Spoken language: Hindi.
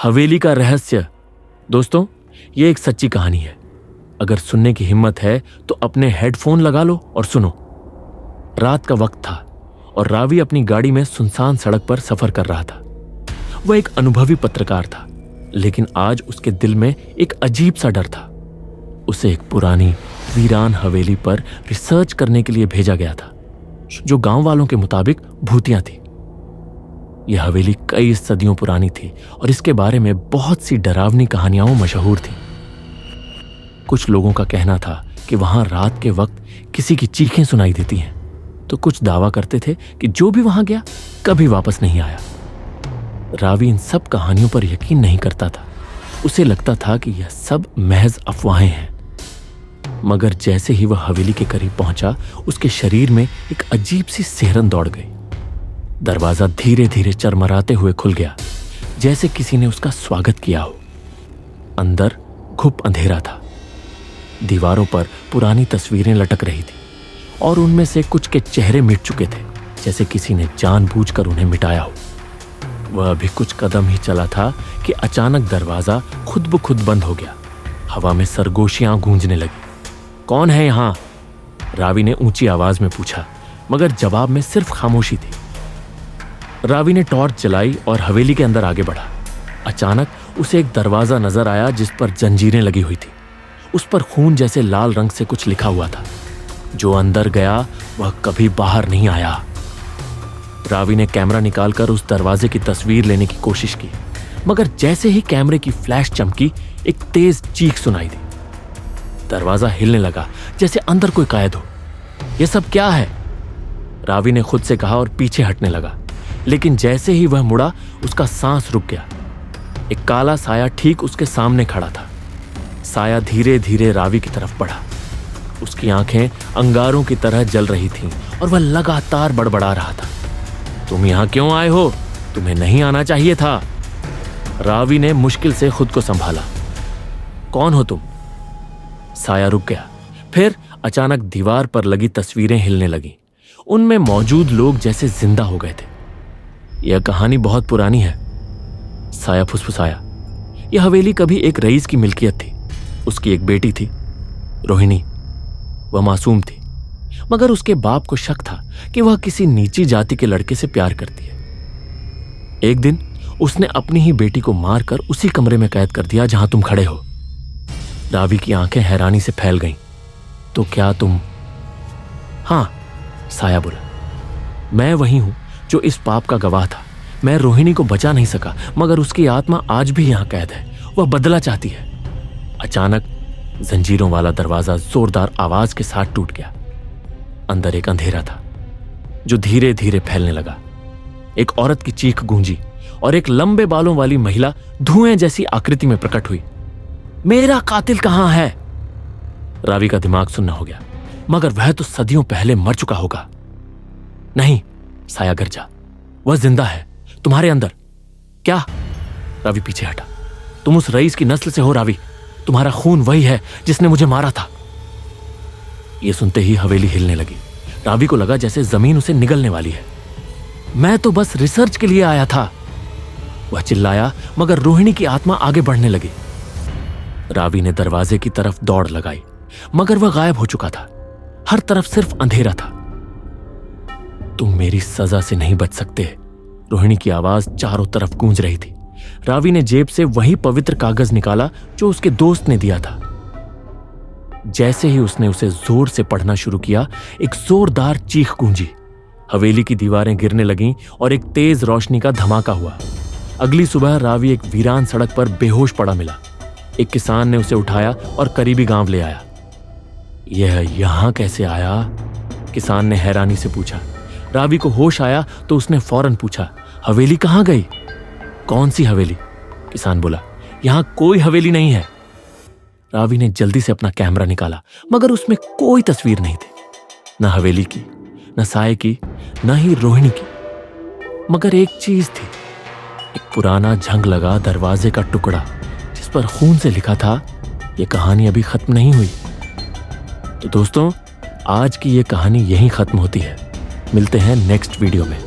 हवेली का रहस्य। दोस्तों, ये एक सच्ची कहानी है। अगर सुनने की हिम्मत है तो अपने हेडफोन लगा लो और सुनो। रात का वक्त था और रावी अपनी गाड़ी में सुनसान सड़क पर सफर कर रहा था। वह एक अनुभवी पत्रकार था, लेकिन आज उसके दिल में एक अजीब सा डर था। उसे एक पुरानी वीरान हवेली पर रिसर्च करने के लिए भेजा गया था, जो गांव वालों के मुताबिक भूतिया थी। यह हवेली कई सदियों पुरानी थी और इसके बारे में बहुत सी डरावनी कहानियां मशहूर थीं। कुछ लोगों का कहना था कि वहां रात के वक्त किसी की चीखें सुनाई देती हैं, तो कुछ दावा करते थे कि जो भी वहां गया कभी वापस नहीं आया। रावी इन सब कहानियों पर यकीन नहीं करता था। उसे लगता था कि यह सब महज अफवाहें हैं। मगर जैसे ही वह हवेली के करीब पहुंचा, उसके शरीर में एक अजीब सी सिहरन दौड़ गई। दरवाजा धीरे धीरे चरमराते हुए खुल गया, जैसे किसी ने उसका स्वागत किया हो। अंदर घुप अंधेरा था। दीवारों पर पुरानी तस्वीरें लटक रही थी और उनमें से कुछ के चेहरे मिट चुके थे, जैसे किसी ने जानबूझकर उन्हें मिटाया हो। वह अभी कुछ कदम ही चला था कि अचानक दरवाजा खुद ब खुद बंद हो गया। हवा में सरगोशियां गूंजने लगी। कौन है यहां? रावी ने ऊंची आवाज में पूछा, मगर जवाब में सिर्फ खामोशी थी। रावी ने टॉर्च जलाई और हवेली के अंदर आगे बढ़ा। अचानक उसे एक दरवाजा नजर आया जिस पर जंजीरें लगी हुई थी। उस पर खून जैसे लाल रंग से कुछ लिखा हुआ था। जो अंदर गया वह कभी बाहर नहीं आया। रावी ने कैमरा निकालकर उस दरवाजे की तस्वीर लेने की कोशिश की, मगर जैसे ही कैमरे की फ्लैश चमकी, एक तेज चीख सुनाई दी। दरवाजा हिलने लगा जैसे अंदर कोई कैद हो। यह सब क्या है? रावी ने खुद से कहा और पीछे हटने लगा, लेकिन जैसे ही वह मुड़ा, उसका सांस रुक गया। एक काला साया ठीक उसके सामने खड़ा था। साया धीरे धीरे रावी की तरफ बढ़ा। उसकी आंखें अंगारों की तरह जल रही थीं और वह लगातार बड़बड़ा रहा था। तुम यहां क्यों आए हो? तुम्हें नहीं आना चाहिए था। रावी ने मुश्किल से खुद को संभाला। कौन हो तुम? साया रुक गया। फिर अचानक दीवार पर लगी तस्वीरें हिलने लगी। उनमें मौजूद लोग जैसे जिंदा हो गए थे। यह कहानी बहुत पुरानी है, साया फुसफुसाया। यह हवेली कभी एक रईस की मिल्कियत थी। उसकी एक बेटी थी, रोहिणी। वह मासूम थी, मगर उसके बाप को शक था कि वह किसी नीची जाति के लड़के से प्यार करती है। एक दिन उसने अपनी ही बेटी को मारकर उसी कमरे में कैद कर दिया जहां तुम खड़े हो। रावी की आंखें हैरानी से फैल गईं। तो क्या तुम? हां, साया बोला। मैं वही हूं जो इस पाप का गवाह था। मैं रोहिणी को बचा नहीं सका, मगर उसकी आत्मा आज भी यहां कैद है। वह बदला चाहती है। अचानक जंजीरों वाला दरवाजा जोरदार आवाज के साथ टूट गया। अंदर एक अंधेरा था जो धीरे धीरे फैलने लगा। एक औरत की चीख गूंजी और एक लंबे बालों वाली महिला धुएं जैसी आकृति में प्रकट हुई। मेरा कातिल कहां है? रावी का दिमाग सुन्न हो गया, मगर वह तो सदियों पहले मर चुका होगा। नहीं, साया गरजा, वह जिंदा है तुम्हारे अंदर। क्या? रावी पीछे हटा। तुम उस रईस की नस्ल से हो रावी। तुम्हारा खून वही है जिसने मुझे मारा था। यह सुनते ही हवेली हिलने लगी। रावी को लगा जैसे जमीन उसे निगलने वाली है। मैं तो बस रिसर्च के लिए आया था, वह चिल्लाया, मगर रोहिणी की आत्मा आगे बढ़ने लगी। रावी ने दरवाजे की तरफ दौड़ लगाई, मगर वह गायब हो चुका था। हर तरफ सिर्फ अंधेरा था। तुम मेरी सजा से नहीं बच सकते, रोहिणी की आवाज चारों तरफ गूंज रही थी। रावी ने जेब से वही पवित्र कागज निकाला जो उसके दोस्त ने दिया था। जैसे ही उसने उसे जोर से पढ़ना शुरू किया, एक जोरदार चीख गूंजी। हवेली की दीवारें गिरने लगीं और एक तेज रोशनी का धमाका हुआ। अगली सुबह रावी एक वीरान सड़क पर बेहोश पड़ा मिला। एक किसान ने उसे उठाया और करीबी गांव ले आया। यह यहां कैसे आया? किसान ने हैरानी से पूछा। रावी को होश आया तो उसने फौरन पूछा, हवेली कहां गई? कौन सी हवेली? किसान बोला, यहां कोई हवेली नहीं है। रावी ने जल्दी से अपना कैमरा निकाला, मगर उसमें कोई तस्वीर नहीं थी। न हवेली की, न साये की, न ही रोहिणी की। मगर एक चीज थी, एक पुराना झंग लगा दरवाजे का टुकड़ा जिस पर खून से लिखा था, यह कहानी अभी खत्म नहीं हुई। तो दोस्तों, आज की यह कहानी यहीं खत्म होती है। मिलते हैं नेक्स्ट वीडियो में।